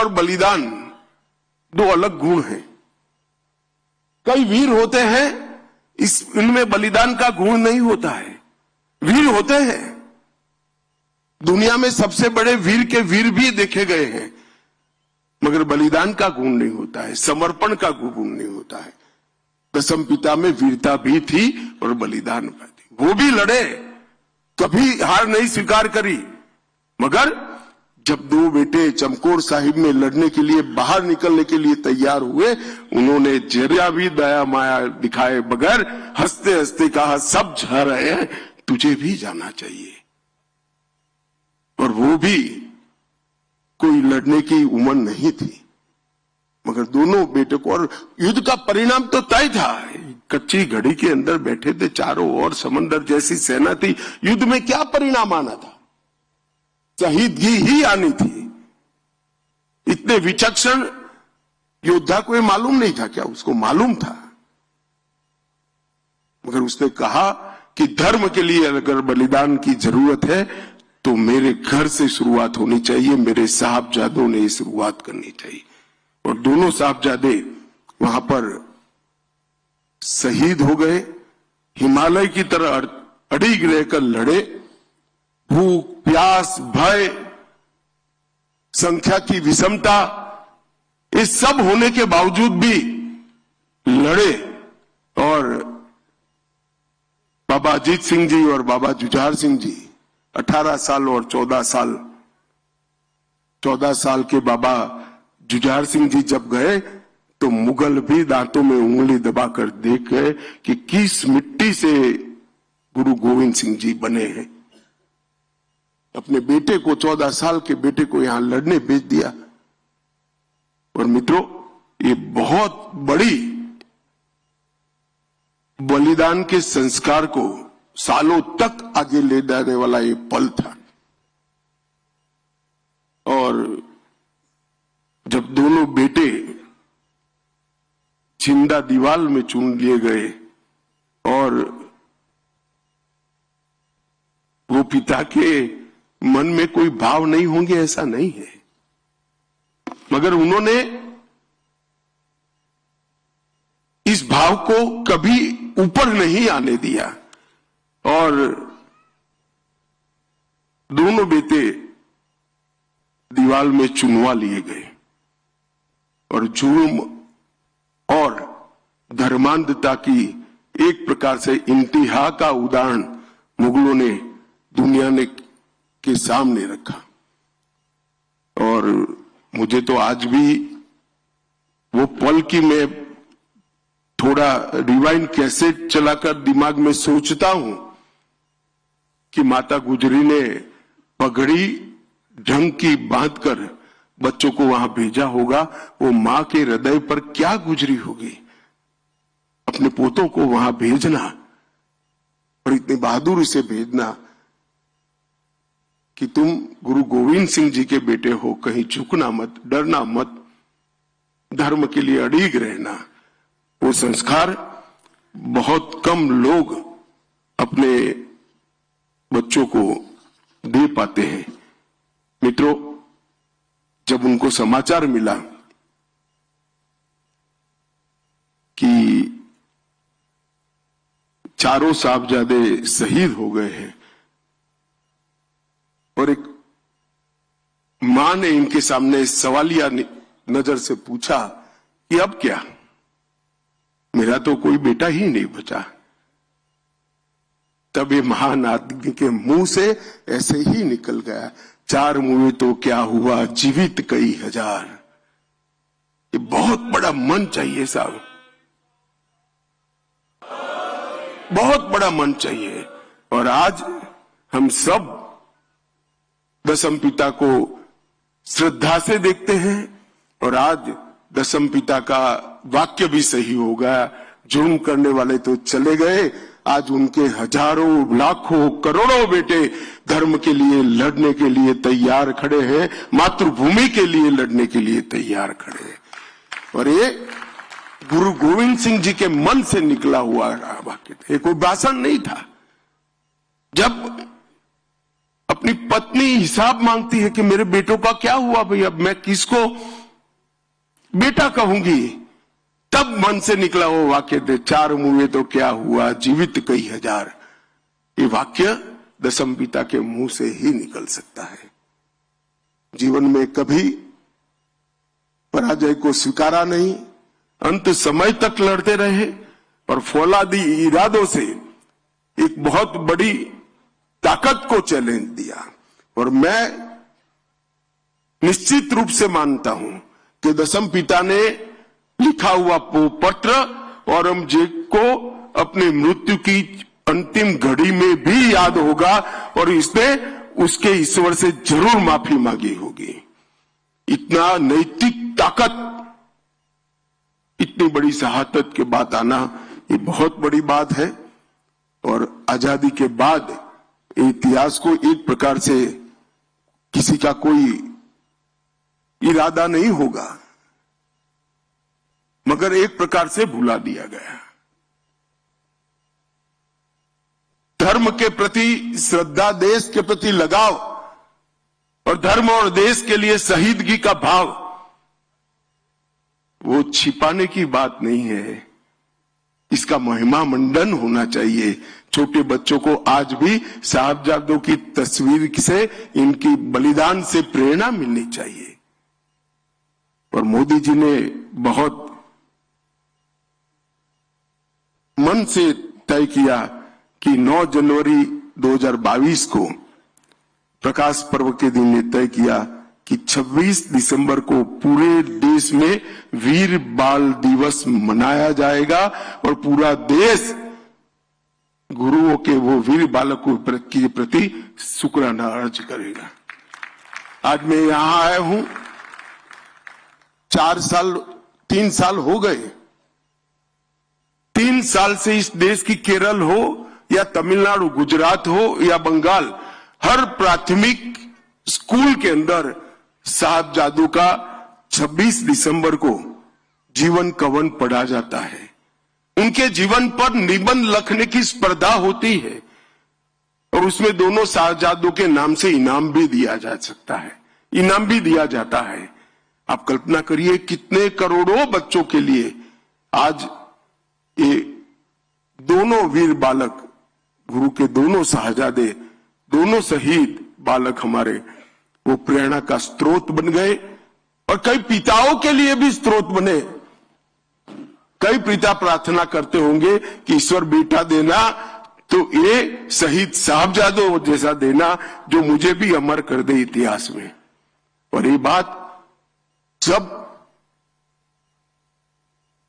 और बलिदान दो अलग गुण हैं। कई वीर होते हैं, इनमें बलिदान का गुण नहीं होता है। वीर होते हैं, दुनिया में सबसे बड़े वीर के वीर भी देखे गए हैं, मगर बलिदान का गुण नहीं होता है, समर्पण का गुण नहीं होता है। दशम पिता में वीरता भी थी और बलिदान भी थी। वो भी लड़े, कभी हार नहीं स्वीकार करी, मगर जब दो बेटे चमकौर साहिब में लड़ने के लिए बाहर निकलने के लिए तैयार हुए, उन्होंने जरा भी दया माया दिखाए बगैर हंसते हंसते कहा, सब जा रहे हैं, तुझे भी जाना चाहिए। और वो भी कोई लड़ने की उम्र नहीं थी, मगर दोनों बेटे को, और युद्ध का परिणाम तो तय था। कच्ची घड़ी के अंदर बैठे थे, चारों ओर समंदर जैसी सेना थी, युद्ध में क्या परिणाम आना था? शहीदगी ही आनी थी। इतने विचक्षण योद्धा को ये मालूम नहीं था क्या? उसको मालूम था, मगर उसने कहा कि धर्म के लिए अगर बलिदान की जरूरत है तो मेरे घर से शुरुआत होनी चाहिए, मेरे साहबजादों ने शुरुआत करनी चाहिए। और दोनों साहबजादे वहां पर शहीद हो गए, हिमालय की तरह अड़िग रहकर लड़े। भूख, प्यास, भय, संख्या की विषमता, इस सब होने के बावजूद भी लड़े। और बाबा अजीत सिंह जी और बाबा जुझार सिंह जी 18 साल और 14 साल, 14 साल के बाबा जुझार सिंह जी जब गए तो मुगल भी दांतों में उंगली दबाकर देख गए कि किस मिट्टी से गुरु गोविंद सिंह जी बने हैं। अपने बेटे को, 14 साल के बेटे को यहां लड़ने भेज दिया। और मित्रों, ये बहुत बड़ी बलिदान के संस्कार को सालों तक आगे ले जाने वाला ये पल था। और जब दोनों बेटे जिंदा दीवार में चुन लिए गए और वो पिता के मन में कोई भाव नहीं होंगे ऐसा नहीं है, मगर उन्होंने इस भाव को कभी ऊपर नहीं आने दिया। और दोनों बेटे दीवार में चुनवा लिए गए और जुर्म और धर्मांधता की एक प्रकार से इंतहा का उदाहरण मुगलों ने दुनिया ने के सामने रखा। और मुझे तो आज भी वो पल की मैं थोड़ा रिवाइंड कैसेट चलाकर दिमाग में सोचता हूं कि माता गुजरी ने पगड़ी ढंग की बांधकर बच्चों को वहां भेजा होगा, वो मां के हृदय पर क्या गुजरी होगी अपने पोतों को वहां भेजना और इतनी बहादुरी से भेजना कि तुम गुरु गोविंद सिंह जी के बेटे हो, कहीं झुकना मत, डरना मत, धर्म के लिए अड़िग रहना। वो संस्कार बहुत कम लोग अपने बच्चों को दे पाते हैं। मित्रों, जब उनको समाचार मिला कि चारों साहबजादे शहीद हो गए हैं और एक मां ने इनके सामने सवालिया नजर से पूछा कि अब क्या, मेरा तो कोई बेटा ही नहीं बचा, तब ये महान आदमी के मुंह से ऐसे ही निकल गया, चार मुए तो क्या हुआ, जीवित कई हजार। ये बहुत बड़ा मन चाहिए साहब, बहुत बड़ा मन चाहिए। और आज हम सब दशम पिता को श्रद्धा से देखते हैं और आज दशम पिता का वाक्य भी सही हो गया, जुर्म करने वाले तो चले गए, आज उनके हजारों, लाखों, करोड़ों बेटे धर्म के लिए लड़ने के लिए तैयार खड़े हैं, मातृभूमि के लिए लड़ने के लिए तैयार खड़े हैं। और ये गुरु गोविंद सिंह जी के मन से निकला हुआ वाक्य था, कोई भाषण नहीं था। जब अपनी पत्नी हिसाब मांगती है कि मेरे बेटों का क्या हुआ भाई, अब मैं किसको बेटा कहूंगी। तब मन से निकला वो वाक्य, दे चार मुए तो क्या हुआ, जीवित कई हजार। ये वाक्य दशम पिता के मुंह से ही निकल सकता है। जीवन में कभी पराजय को स्वीकारा नहीं, अंत समय तक लड़ते रहे और फौलादी इरादों से एक बहुत बड़ी ताकत को चैलेंज दिया। और मैं निश्चित रूप से मानता हूं कि दशम पिता ने लिखा हुआ वो पत्र औरंगजेब को अपने मृत्यु की अंतिम घड़ी में भी याद होगा और इसने उसके ईश्वर से जरूर माफी मांगी होगी। इतना नैतिक ताकत, इतनी बड़ी शहादत के बाद आना, ये बहुत बड़ी बात है। और आजादी के बाद इतिहास को एक प्रकार से किसी का कोई इरादा नहीं होगा, मगर एक प्रकार से भुला दिया गया। धर्म के प्रति श्रद्धा, देश के प्रति लगाव और धर्म और देश के लिए शहीदगी का भाव, वो छिपाने की बात नहीं है। इसका महिमा मंडन होना चाहिए। छोटे बच्चों को आज भी साहबजादों की तस्वीर से, इनकी बलिदान से प्रेरणा मिलनी चाहिए। और मोदी जी ने बहुत मन से तय किया कि 9 जनवरी 2022 को प्रकाश पर्व के दिन ने तय किया कि 26 दिसंबर को पूरे देश में वीर बाल दिवस मनाया जाएगा और पूरा देश गुरुओं के वो वीर बालकों के प्रति शुक्राना अर्ज करेगा। आज मैं यहां आया हूं, 3 साल हो गए। 3 साल से इस देश की केरल हो या तमिलनाडु, गुजरात हो या बंगाल, हर प्राथमिक स्कूल के अंदर साहबजादों का 26 दिसंबर को जीवन कवन पढ़ा जाता है। उनके जीवन पर निबंध लिखने की स्पर्धा होती है और उसमें दोनों साहबजादों के नाम से इनाम भी दिया जा सकता है, इनाम भी दिया जाता है। आप कल्पना करिए कितने करोड़ों बच्चों के लिए आज ये दोनों वीर बालक, गुरु के दोनों साहबजादे, दोनों शहीद बालक हमारे, वो प्रेरणा का स्रोत बन गए और कई पिताओं के लिए भी स्रोत बने। कई पिता प्रार्थना करते होंगे कि ईश्वर बेटा देना तो ये शहीद साहबजादों जैसा देना जो मुझे भी अमर कर दे इतिहास में। और ये बात जब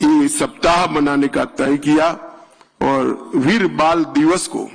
ये सप्ताह मनाने का तय किया और वीर बाल दिवस को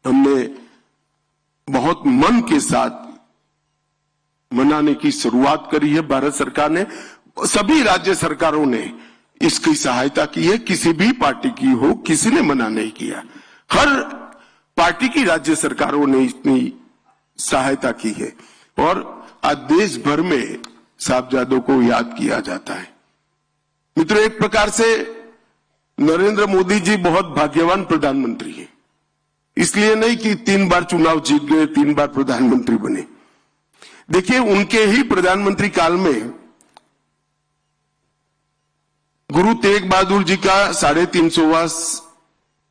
हमने बहुत मन के साथ मनाने की शुरुआत करी है भारत सरकार ने, सभी राज्य सरकारों ने इसकी सहायता की है। किसी भी पार्टी की हो, किसी ने मना नहीं किया। हर पार्टी की राज्य सरकारों ने इतनी सहायता की है और आज देश भर में साहबजादों को याद किया जाता है। मित्रों, एक प्रकार से नरेंद्र मोदी जी बहुत भाग्यवान प्रधानमंत्री हैं। इसलिए नहीं कि 3 बार चुनाव जीत गए, 3 बार प्रधानमंत्री बने। देखिए, उनके ही प्रधानमंत्री काल में गुरु तेग बहादुर जी का 350वां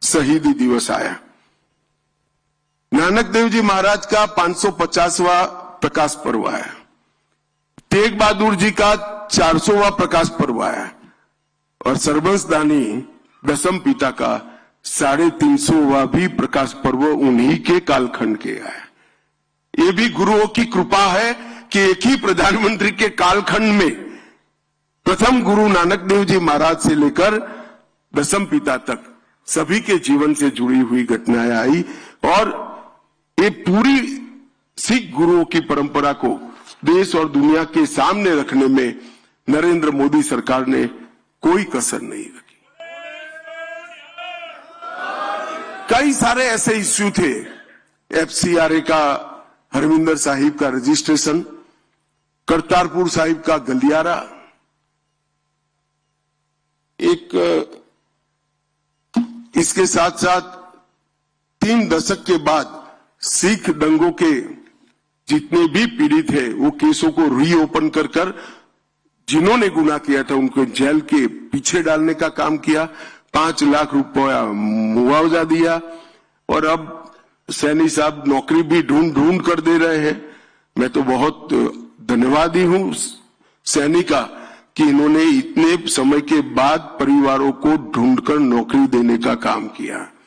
शहीदी दिवस आया। नानक देव जी महाराज का 550वां प्रकाश पर्व आया। तेग बहादुर जी का 400वां प्रकाश पर्व आया और सर्वंसदानी दशम पिता का 350वां भी प्रकाश पर्व उन्हीं के कालखंड के आया। ये भी गुरुओं की कृपा है कि एक ही प्रधानमंत्री के कालखंड में प्रथम गुरु नानक देव जी महाराज से लेकर दशम पिता तक सभी के जीवन से जुड़ी हुई घटनाएं आई और ये पूरी सिख गुरुओं की परंपरा को देश और दुनिया के सामने रखने में नरेंद्र मोदी सरकार ने कोई कसर नहीं रखी। कई सारे ऐसे इश्यू थे, FCRA का, हरमिंदर साहिब का रजिस्ट्रेशन, करतारपुर साहिब का गलियारा, इसके साथ साथ 3 दशक के बाद सिख दंगों के जितने भी पीड़ित है वो केसों को रीओपन कर जिन्होंने गुनाह किया था उनको जेल के पीछे डालने का काम किया, 5 लाख रुपया मुआवजा दिया और अब सैनी साहब नौकरी भी ढूंढ कर दे रहे हैं। मैं तो बहुत धन्यवादी हूं सैनी का कि इन्होंने इतने समय के बाद परिवारों को ढूंढकर नौकरी देने का काम किया।